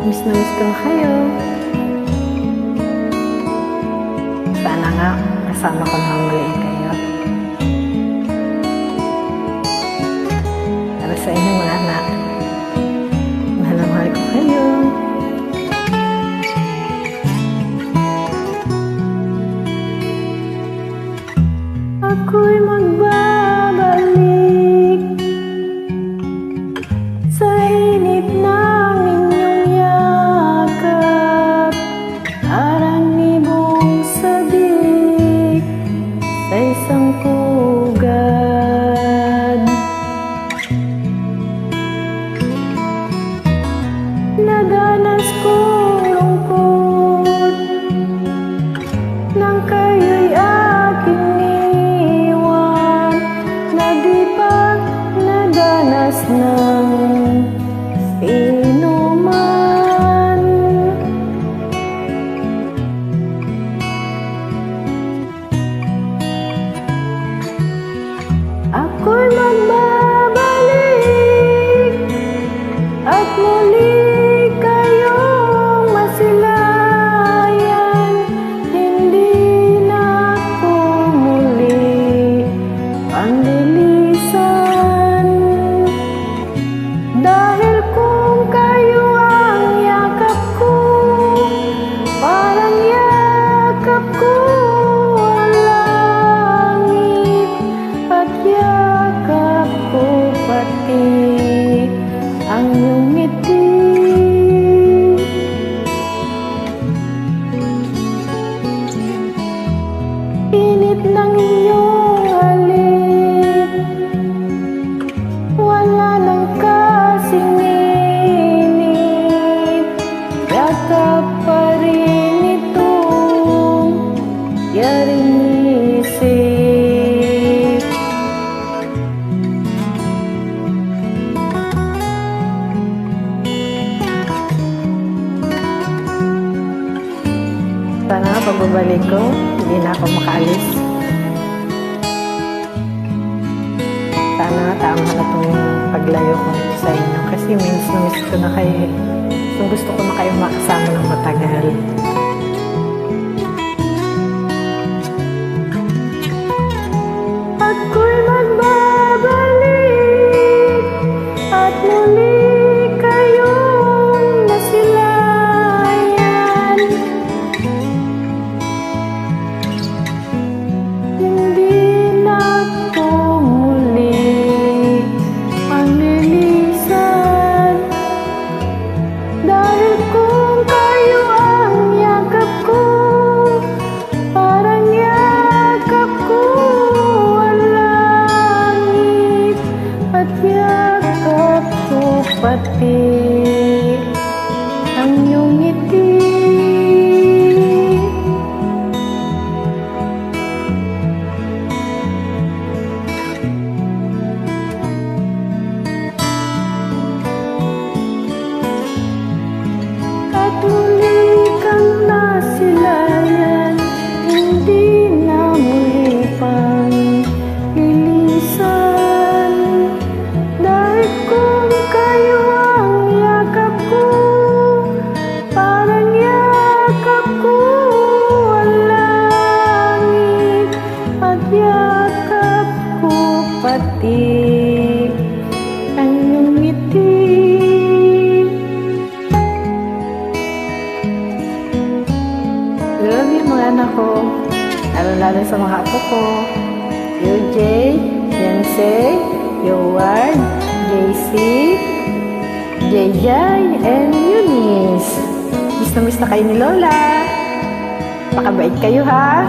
Miss na miss ko na kayo. Sana nga kasama ko na muli kayo. Para sa inyong mga anak, mahal na mahal ko kayo. Ako'y magbabalik sa init ng inyong yakap, parang ibong sabik sa isang pugad. Nadanas kong lungkot nang kayo'y aking iwan, na di pa nadanas ng sino man. Ako'y magbabalik at muli kayong masilayan. Hindi na ako muli panlilisan, dahil kung kayo ang yakap ko, parang yakap ko ang langit, at yakap ko pati ang iyong ngiti. Init ng iyong halik, wala nang kasing init, yakap pa rin itong yaring isip. Sana pagbabalik ko, hindi na ako makaalis. Sana tama na itong paglayo ko sa inyo, kasi miss na miss ko na kayo. Gusto ko na kayo makasama ng matagal. Ako'y magbabalik at muli kayong masilayan. Hindi na ako muli panlilisan, dahil kung kayo ang yakap ko, parang yakap ko ang langit, at yakap ko pati ang iyong ngiti. At muli kang nasilayan, hindi na muli pang lilisan, dahil kung kayo ang yakap ko, parang yakap ko ang langit, at yakap ko pati ang iyong ngiti. Love you mga anak ko, lalo sa mga apo ko, UJ, Jensei, Yoward, JC, JJ, and Eunice. Miss na kayo ni Lola. Pakabait kayo ha.